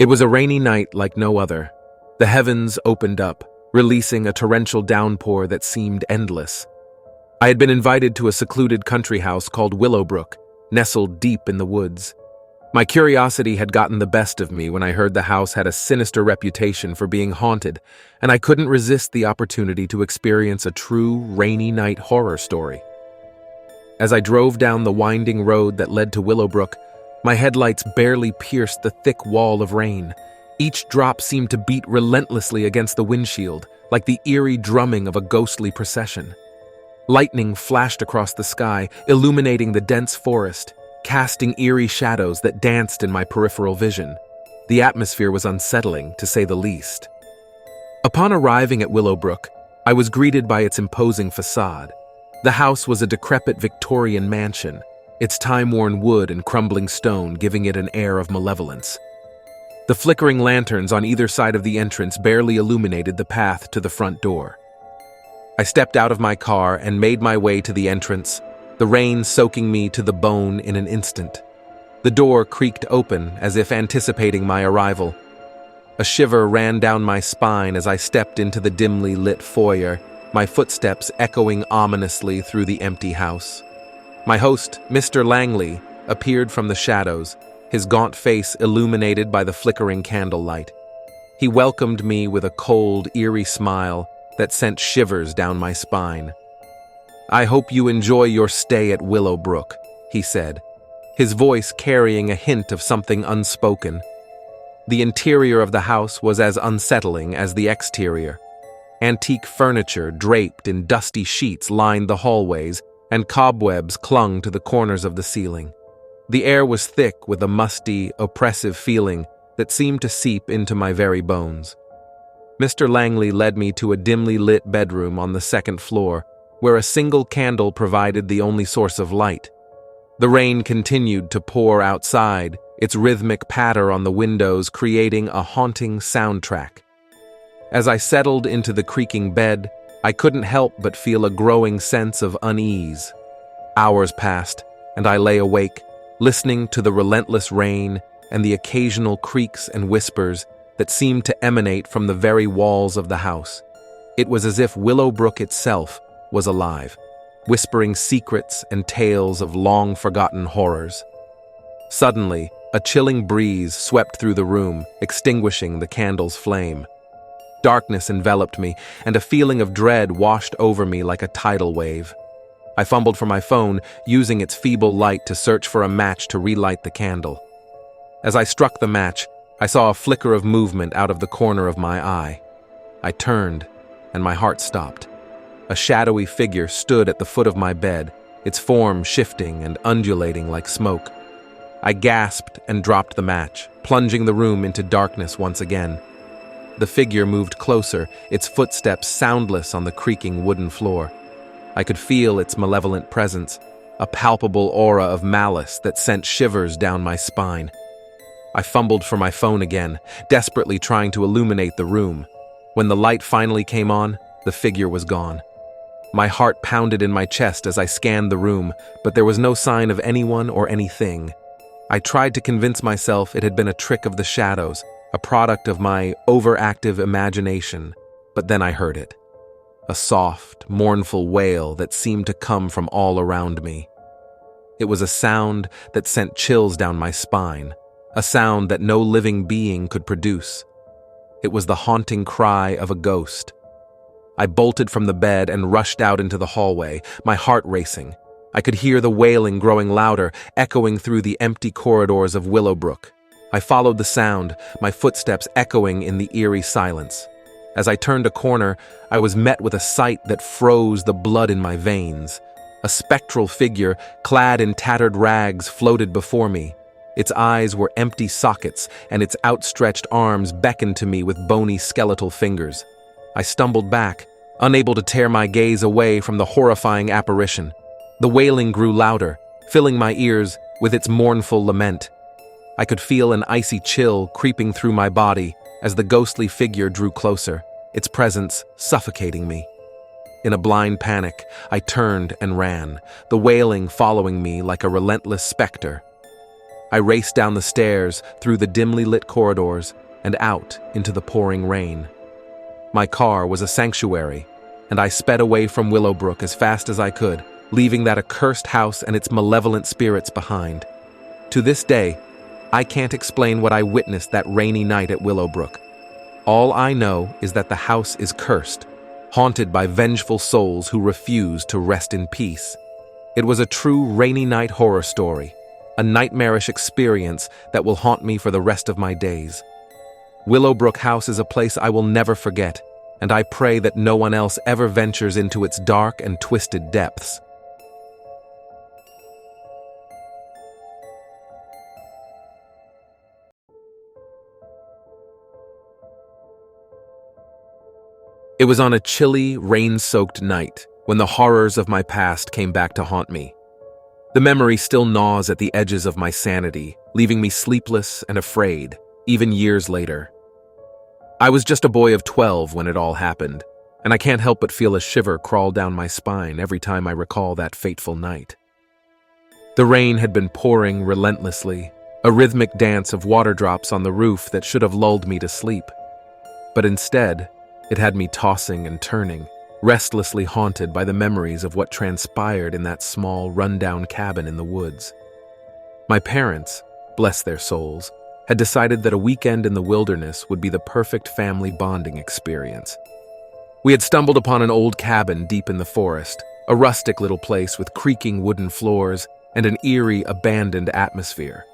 It was a rainy night like no other. The heavens opened up, releasing a torrential downpour that seemed endless. I had been invited to a secluded country house called Willowbrook, nestled deep in the woods. My curiosity had gotten the best of me when I heard the house had a sinister reputation for being haunted, and I couldn't resist the opportunity to experience a true rainy night horror story. As I drove down the winding road that led to Willowbrook, my headlights barely pierced the thick wall of rain. Each drop seemed to beat relentlessly against the windshield, like the eerie drumming of a ghostly procession. Lightning flashed across the sky, illuminating the dense forest, casting eerie shadows that danced in my peripheral vision. The atmosphere was unsettling, to say the least. Upon arriving at Willowbrook, I was greeted by its imposing facade. The house was a decrepit Victorian mansion, its time-worn wood and crumbling stone giving it an air of malevolence. The flickering lanterns on either side of the entrance barely illuminated the path to the front door. I stepped out of my car and made my way to the entrance, the rain soaking me to the bone in an instant. The door creaked open as if anticipating my arrival. A shiver ran down my spine as I stepped into the dimly lit foyer, my footsteps echoing ominously through the empty house. My host, Mr. Langley, appeared from the shadows, his gaunt face illuminated by the flickering candlelight. He welcomed me with a cold, eerie smile that sent shivers down my spine. "I hope you enjoy your stay at Willowbrook," he said, his voice carrying a hint of something unspoken. The interior of the house was as unsettling as the exterior. Antique furniture draped in dusty sheets lined the hallways, and cobwebs clung to the corners of the ceiling. The air was thick with a musty, oppressive feeling that seemed to seep into my very bones. Mr. Langley led me to a dimly lit bedroom on the second floor, where a single candle provided the only source of light. The rain continued to pour outside, its rhythmic patter on the windows creating a haunting soundtrack. As I settled into the creaking bed, I couldn't help but feel a growing sense of unease. Hours passed, and I lay awake, listening to the relentless rain and the occasional creaks and whispers that seemed to emanate from the very walls of the house. It was as if Willowbrook itself was alive, whispering secrets and tales of long-forgotten horrors. Suddenly, a chilling breeze swept through the room, extinguishing the candle's flame. Darkness enveloped me, and a feeling of dread washed over me like a tidal wave. I fumbled for my phone, using its feeble light to search for a match to relight the candle. As I struck the match, I saw a flicker of movement out of the corner of my eye. I turned, and my heart stopped. A shadowy figure stood at the foot of my bed, its form shifting and undulating like smoke. I gasped and dropped the match, plunging the room into darkness once again. The figure moved closer, its footsteps soundless on the creaking wooden floor. I could feel its malevolent presence, a palpable aura of malice that sent shivers down my spine. I fumbled for my phone again, desperately trying to illuminate the room. When the light finally came on, the figure was gone. My heart pounded in my chest as I scanned the room, but there was no sign of anyone or anything. I tried to convince myself it had been a trick of the shadows, a product of my overactive imagination, but then I heard it. A soft, mournful wail that seemed to come from all around me. It was a sound that sent chills down my spine, a sound that no living being could produce. It was the haunting cry of a ghost. I bolted from the bed and rushed out into the hallway, my heart racing. I could hear the wailing growing louder, echoing through the empty corridors of Willowbrook. I followed the sound, my footsteps echoing in the eerie silence. As I turned a corner, I was met with a sight that froze the blood in my veins. A spectral figure, clad in tattered rags, floated before me. Its eyes were empty sockets, and its outstretched arms beckoned to me with bony skeletal fingers. I stumbled back, unable to tear my gaze away from the horrifying apparition. The wailing grew louder, filling my ears with its mournful lament. I could feel an icy chill creeping through my body as the ghostly figure drew closer, its presence suffocating me. In a blind panic, I turned and ran, the wailing following me like a relentless specter. I raced down the stairs, through the dimly lit corridors, and out into the pouring rain. My car was a sanctuary, and I sped away from Willowbrook as fast as I could, leaving that accursed house and its malevolent spirits behind. To this day, I can't explain what I witnessed that rainy night at Willowbrook. All I know is that the house is cursed, haunted by vengeful souls who refuse to rest in peace. It was a true rainy night horror story, a nightmarish experience that will haunt me for the rest of my days. Willowbrook House is a place I will never forget, and I pray that no one else ever ventures into its dark and twisted depths. It was on a chilly, rain-soaked night when the horrors of my past came back to haunt me. The memory still gnaws at the edges of my sanity, leaving me sleepless and afraid, even years later. I was just a boy of 12 when it all happened, and I can't help but feel a shiver crawl down my spine every time I recall that fateful night. The rain had been pouring relentlessly, a rhythmic dance of water drops on the roof that should have lulled me to sleep. But instead, it had me tossing and turning, restlessly haunted by the memories of what transpired in that small, rundown cabin in the woods. My parents, bless their souls, had decided that a weekend in the wilderness would be the perfect family bonding experience. We had stumbled upon an old cabin deep in the forest, a rustic little place with creaking wooden floors and an eerie, abandoned atmosphere.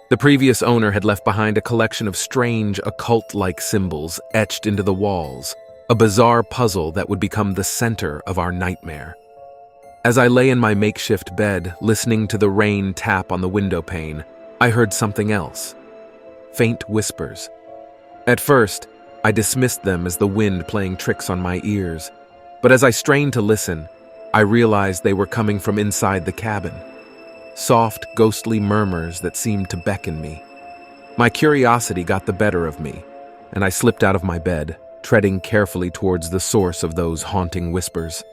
The previous owner had left behind a collection of strange, occult-like symbols etched into the walls, a bizarre puzzle that would become the center of our nightmare. As I lay in my makeshift bed, listening to the rain tap on the window pane, I heard something else. Faint whispers. At first, I dismissed them as the wind playing tricks on my ears, but as I strained to listen, I realized they were coming from inside the cabin. Soft, ghostly murmurs that seemed to beckon me. My curiosity got the better of me, and I slipped out of my bed, treading carefully towards the source of those haunting whispers.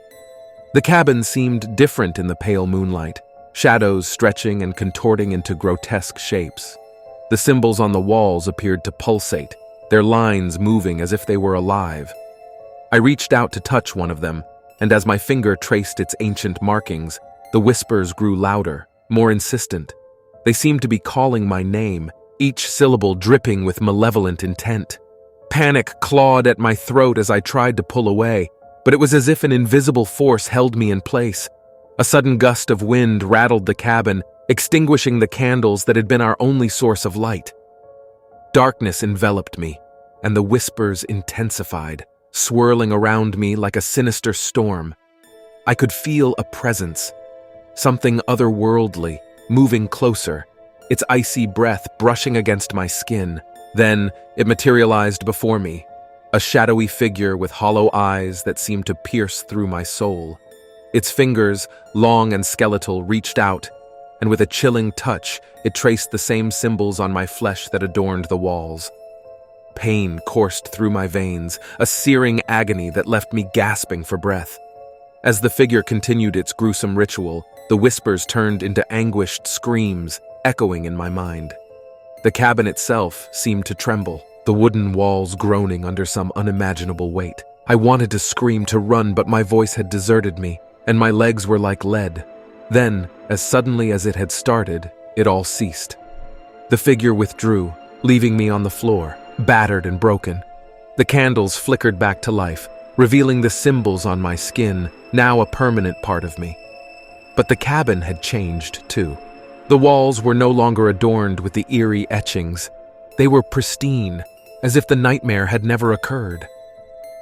The cabin seemed different in the pale moonlight, shadows stretching and contorting into grotesque shapes. The symbols on the walls appeared to pulsate, their lines moving as if they were alive. I reached out to touch one of them, and as my finger traced its ancient markings, the whispers grew louder, more insistent. They seemed to be calling my name, each syllable dripping with malevolent intent. Panic clawed at my throat as I tried to pull away, but it was as if an invisible force held me in place. A sudden gust of wind rattled the cabin, extinguishing the candles that had been our only source of light. Darkness enveloped me, and the whispers intensified, swirling around me like a sinister storm. I could feel a presence, something otherworldly, moving closer, its icy breath brushing against my skin. Then it materialized before me, a shadowy figure with hollow eyes that seemed to pierce through my soul. Its fingers, long and skeletal, reached out, and with a chilling touch, it traced the same symbols on my flesh that adorned the walls. Pain coursed through my veins, a searing agony that left me gasping for breath. As the figure continued its gruesome ritual, the whispers turned into anguished screams, echoing in my mind. The cabin itself seemed to tremble, the wooden walls groaning under some unimaginable weight. I wanted to scream, to run, but my voice had deserted me, and my legs were like lead. Then, as suddenly as it had started, it all ceased. The figure withdrew, leaving me on the floor, battered and broken. The candles flickered back to life, revealing the symbols on my skin, now a permanent part of me. But the cabin had changed, too. The walls were no longer adorned with the eerie etchings. They were pristine, as if the nightmare had never occurred.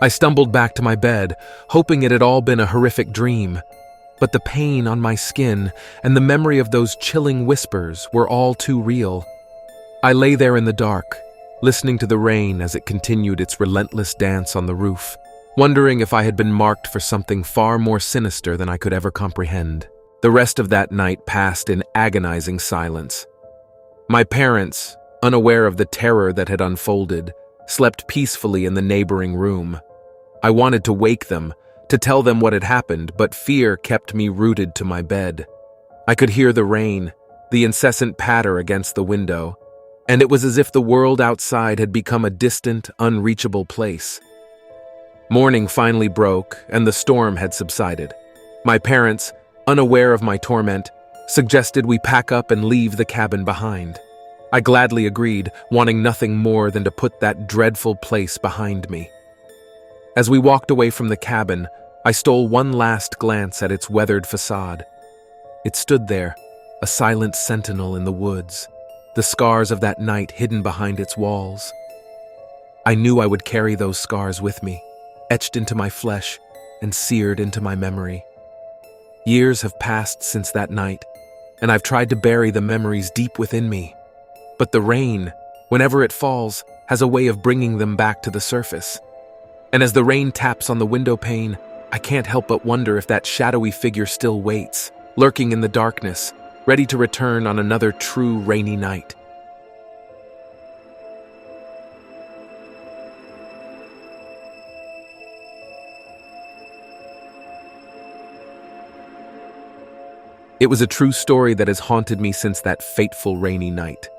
I stumbled back to my bed, hoping it had all been a horrific dream. But the pain on my skin and the memory of those chilling whispers were all too real. I lay there in the dark, listening to the rain as it continued its relentless dance on the roof, wondering if I had been marked for something far more sinister than I could ever comprehend. The rest of that night passed in agonizing silence. My parents, unaware of the terror that had unfolded, slept peacefully in the neighboring room. I wanted to wake them, to tell them what had happened, but fear kept me rooted to my bed. I could hear the rain, the incessant patter against the window, and it was as if the world outside had become a distant, unreachable place. Morning finally broke, and the storm had subsided. My parents, unaware of my torment, suggested we pack up and leave the cabin behind. I gladly agreed, wanting nothing more than to put that dreadful place behind me. As we walked away from the cabin, I stole one last glance at its weathered facade. It stood there, a silent sentinel in the woods, the scars of that night hidden behind its walls. I knew I would carry those scars with me, etched into my flesh and seared into my memory. Years have passed since that night, and I've tried to bury the memories deep within me. But the rain, whenever it falls, has a way of bringing them back to the surface. And as the rain taps on the window pane, I can't help but wonder if that shadowy figure still waits, lurking in the darkness, ready to return on another true rainy night. It was a true story that has haunted me since that fateful rainy night.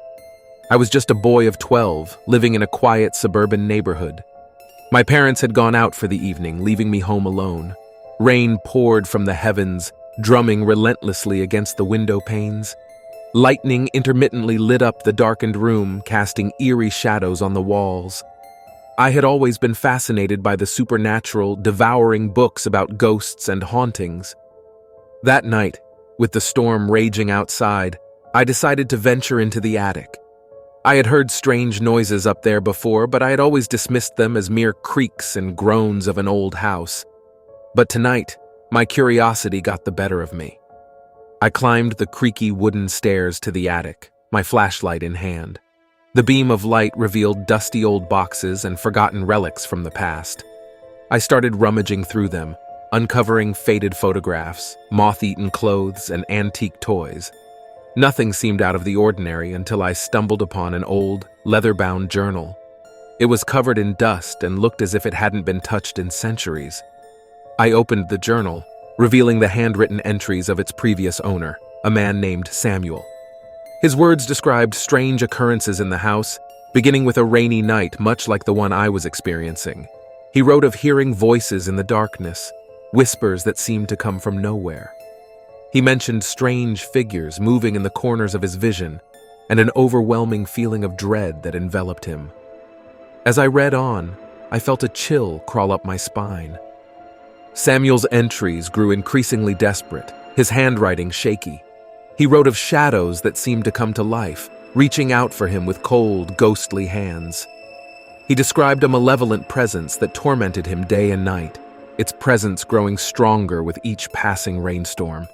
I was just a boy of 12, living in a quiet suburban neighborhood. My parents had gone out for the evening, leaving me home alone. Rain poured from the heavens, drumming relentlessly against the window panes. Lightning intermittently lit up the darkened room, casting eerie shadows on the walls. I had always been fascinated by the supernatural, devouring books about ghosts and hauntings. That night, with the storm raging outside, I decided to venture into the attic. I had heard strange noises up there before, but I had always dismissed them as mere creaks and groans of an old house. But tonight, my curiosity got the better of me. I climbed the creaky wooden stairs to the attic, my flashlight in hand. The beam of light revealed dusty old boxes and forgotten relics from the past. I started rummaging through them, uncovering faded photographs, moth-eaten clothes, and antique toys. Nothing seemed out of the ordinary until I stumbled upon an old, leather-bound journal. It was covered in dust and looked as if it hadn't been touched in centuries. I opened the journal, revealing the handwritten entries of its previous owner, a man named Samuel. His words described strange occurrences in the house, beginning with a rainy night much like the one I was experiencing. He wrote of hearing voices in the darkness, whispers that seemed to come from nowhere. He mentioned strange figures moving in the corners of his vision, and an overwhelming feeling of dread that enveloped him. As I read on, I felt a chill crawl up my spine. Samuel's entries grew increasingly desperate, his handwriting shaky. He wrote of shadows that seemed to come to life, reaching out for him with cold, ghostly hands. He described a malevolent presence that tormented him day and night, its presence growing stronger with each passing rainstorm.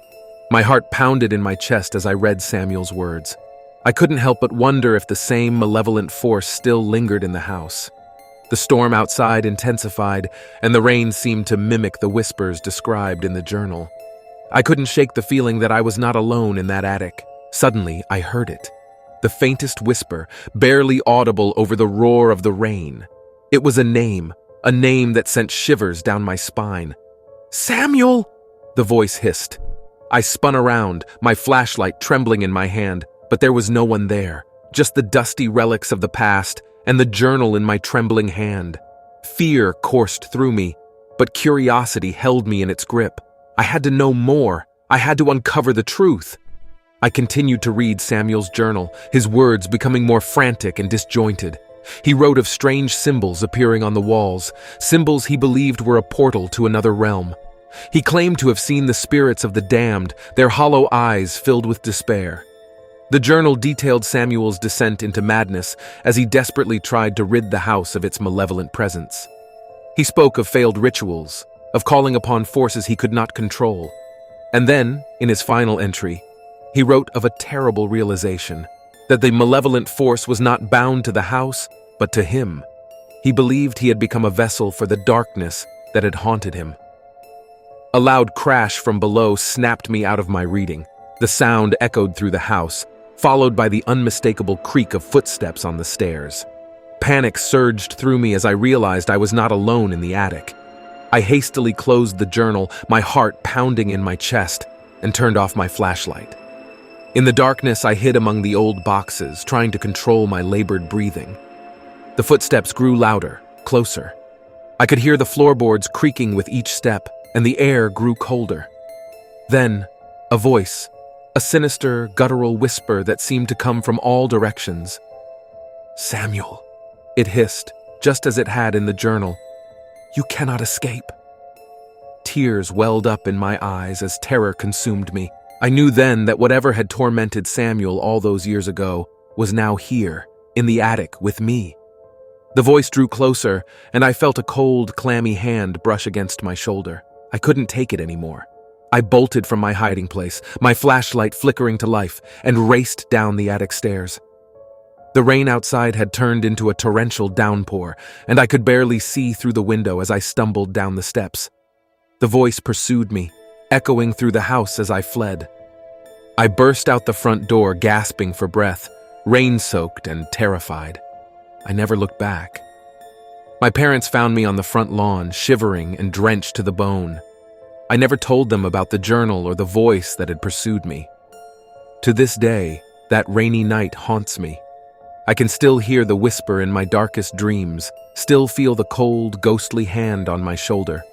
My heart pounded in my chest as I read Samuel's words. I couldn't help but wonder if the same malevolent force still lingered in the house. The storm outside intensified, and the rain seemed to mimic the whispers described in the journal. I couldn't shake the feeling that I was not alone in that attic. Suddenly, I heard it. The faintest whisper, barely audible over the roar of the rain. It was a name that sent shivers down my spine. "Samuel!" the voice hissed. I spun around, my flashlight trembling in my hand, but there was no one there, just the dusty relics of the past and the journal in my trembling hand. Fear coursed through me, but curiosity held me in its grip. I had to know more. I had to uncover the truth. I continued to read Samuel's journal, his words becoming more frantic and disjointed. He wrote of strange symbols appearing on the walls, symbols he believed were a portal to another realm. He claimed to have seen the spirits of the damned, their hollow eyes filled with despair. The journal detailed Samuel's descent into madness as he desperately tried to rid the house of its malevolent presence. He spoke of failed rituals, of calling upon forces he could not control. And then, in his final entry, he wrote of a terrible realization, that the malevolent force was not bound to the house, but to him. He believed he had become a vessel for the darkness that had haunted him. A loud crash from below snapped me out of my reading. The sound echoed through the house, followed by the unmistakable creak of footsteps on the stairs. Panic surged through me as I realized I was not alone in the attic. I hastily closed the journal, my heart pounding in my chest, and turned off my flashlight. In the darkness, I hid among the old boxes, trying to control my labored breathing. The footsteps grew louder, closer. I could hear the floorboards creaking with each step, and the air grew colder. Then, a voice, a sinister, guttural whisper that seemed to come from all directions. "Samuel," it hissed, just as it had in the journal. "You cannot escape." Tears welled up in my eyes as terror consumed me. I knew then that whatever had tormented Samuel all those years ago was now here, in the attic, with me. The voice drew closer, and I felt a cold, clammy hand brush against my shoulder. I couldn't take it anymore. I bolted from my hiding place, my flashlight flickering to life, and raced down the attic stairs. The rain outside had turned into a torrential downpour, and I could barely see through the window as I stumbled down the steps. The voice pursued me, echoing through the house as I fled. I burst out the front door, gasping for breath, rain-soaked and terrified. I never looked back. My parents found me on the front lawn, shivering and drenched to the bone. I never told them about the journal or the voice that had pursued me. To this day, that rainy night haunts me. I can still hear the whisper in my darkest dreams, still feel the cold, ghostly hand on my shoulder.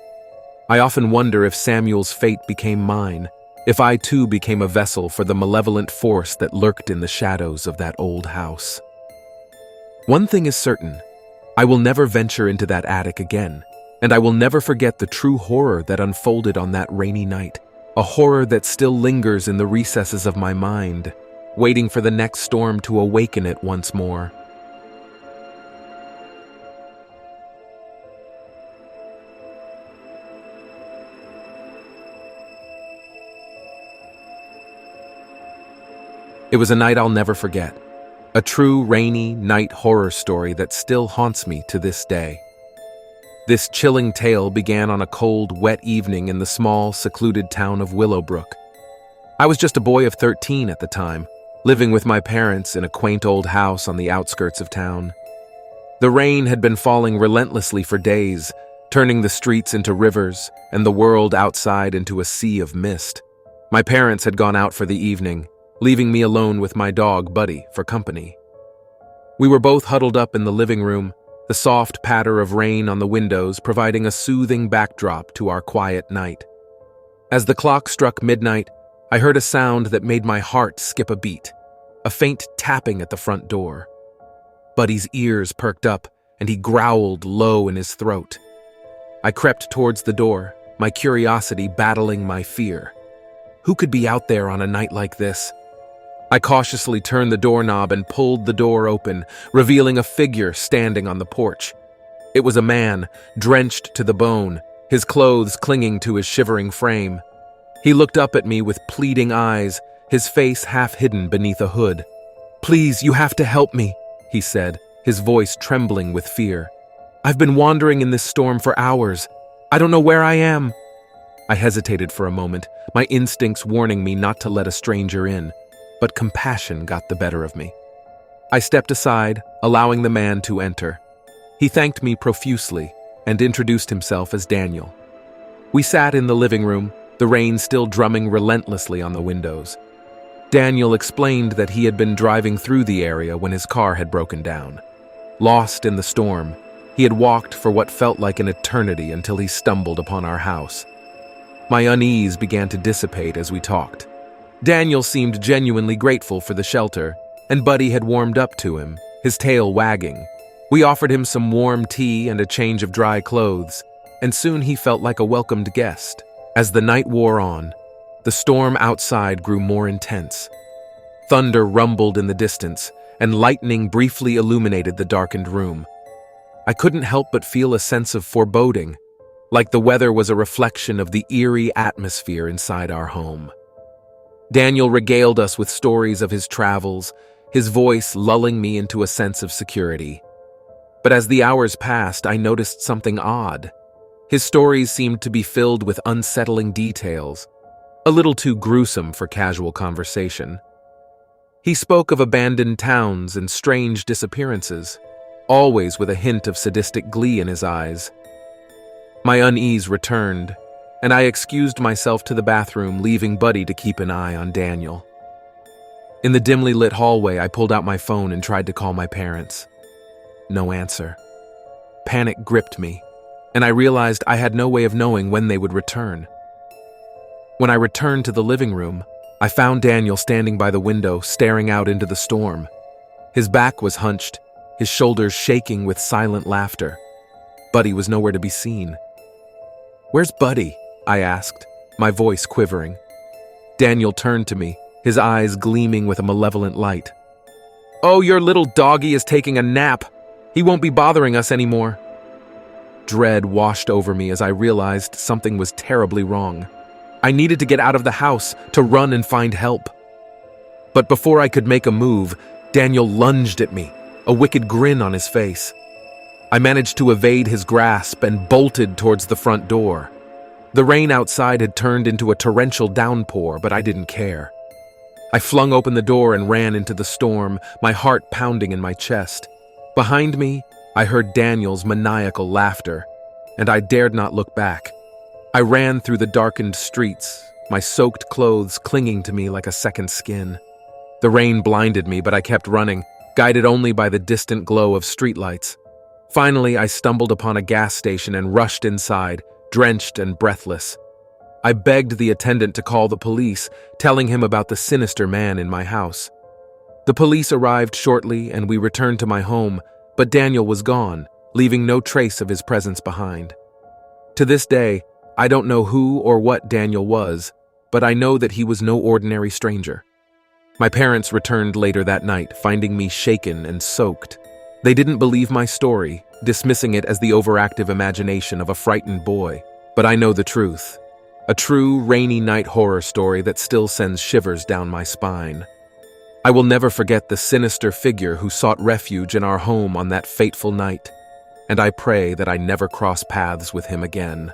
I often wonder if Samuel's fate became mine, if I too became a vessel for the malevolent force that lurked in the shadows of that old house. One thing is certain, I will never venture into that attic again, and I will never forget the true horror that unfolded on that rainy night, a horror that still lingers in the recesses of my mind, waiting for the next storm to awaken it once more. It was a night I'll never forget, a true rainy night horror story that still haunts me to this day. This chilling tale began on a cold, wet evening in the small, secluded town of Willowbrook. I was just a boy of 13 at the time, living with my parents in a quaint old house on the outskirts of town. The rain had been falling relentlessly for days, turning the streets into rivers and the world outside into a sea of mist. My parents had gone out for the evening, leaving me alone with my dog, Buddy, for company. We were both huddled up in the living room, the soft patter of rain on the windows providing a soothing backdrop to our quiet night. As the clock struck midnight, I heard a sound that made my heart skip a beat, a faint tapping at the front door. Buddy's ears perked up, and he growled low in his throat. I crept towards the door, my curiosity battling my fear. Who could be out there on a night like this? I cautiously turned the doorknob and pulled the door open, revealing a figure standing on the porch. It was a man, drenched to the bone, his clothes clinging to his shivering frame. He looked up at me with pleading eyes, his face half hidden beneath a hood. "Please, you have to help me," he said, his voice trembling with fear. "I've been wandering in this storm for hours. I don't know where I am." I hesitated for a moment, my instincts warning me not to let a stranger in, but compassion got the better of me. I stepped aside, allowing the man to enter. He thanked me profusely and introduced himself as Daniel. We sat in the living room, the rain still drumming relentlessly on the windows. Daniel explained that he had been driving through the area when his car had broken down. Lost in the storm, he had walked for what felt like an eternity until he stumbled upon our house. My unease began to dissipate as we talked. Daniel seemed genuinely grateful for the shelter, and Buddy had warmed up to him, his tail wagging. We offered him some warm tea and a change of dry clothes, and soon he felt like a welcomed guest. As the night wore on, the storm outside grew more intense. Thunder rumbled in the distance, and lightning briefly illuminated the darkened room. I couldn't help but feel a sense of foreboding, like the weather was a reflection of the eerie atmosphere inside our home. Daniel regaled us with stories of his travels, his voice lulling me into a sense of security. But as the hours passed, I noticed something odd. His stories seemed to be filled with unsettling details, a little too gruesome for casual conversation. He spoke of abandoned towns and strange disappearances, always with a hint of sadistic glee in his eyes. My unease returned, and I excused myself to the bathroom, leaving Buddy to keep an eye on Daniel. In the dimly lit hallway, I pulled out my phone and tried to call my parents. No answer. Panic gripped me, and I realized I had no way of knowing when they would return. When I returned to the living room, I found Daniel standing by the window, staring out into the storm. His back was hunched, his shoulders shaking with silent laughter. Buddy was nowhere to be seen. "Where's Buddy?" I asked, my voice quivering. Daniel turned to me, his eyes gleaming with a malevolent light. "Oh, your little doggy is taking a nap. He won't be bothering us anymore." Dread washed over me as I realized something was terribly wrong. I needed to get out of the house, to run and find help. But before I could make a move, Daniel lunged at me, a wicked grin on his face. I managed to evade his grasp and bolted towards the front door. The rain outside had turned into a torrential downpour, but I didn't care. I flung open the door and ran into the storm, my heart pounding in my chest. Behind me, I heard Daniel's maniacal laughter, and I dared not look back. I ran through the darkened streets, my soaked clothes clinging to me like a second skin. The rain blinded me, but I kept running, guided only by the distant glow of streetlights. Finally, I stumbled upon a gas station and rushed inside, drenched and breathless. I begged the attendant to call the police, telling him about the sinister man in my house. The police arrived shortly, and we returned to my home, but Daniel was gone, leaving no trace of his presence behind. To this day, I don't know who or what Daniel was, but I know that he was no ordinary stranger. My parents returned later that night, finding me shaken and soaked. They didn't believe my story, dismissing it as the overactive imagination of a frightened boy. But I know the truth. A true rainy night horror story that still sends shivers down my spine. I will never forget the sinister figure who sought refuge in our home on that fateful night, and I pray that I never cross paths with him again.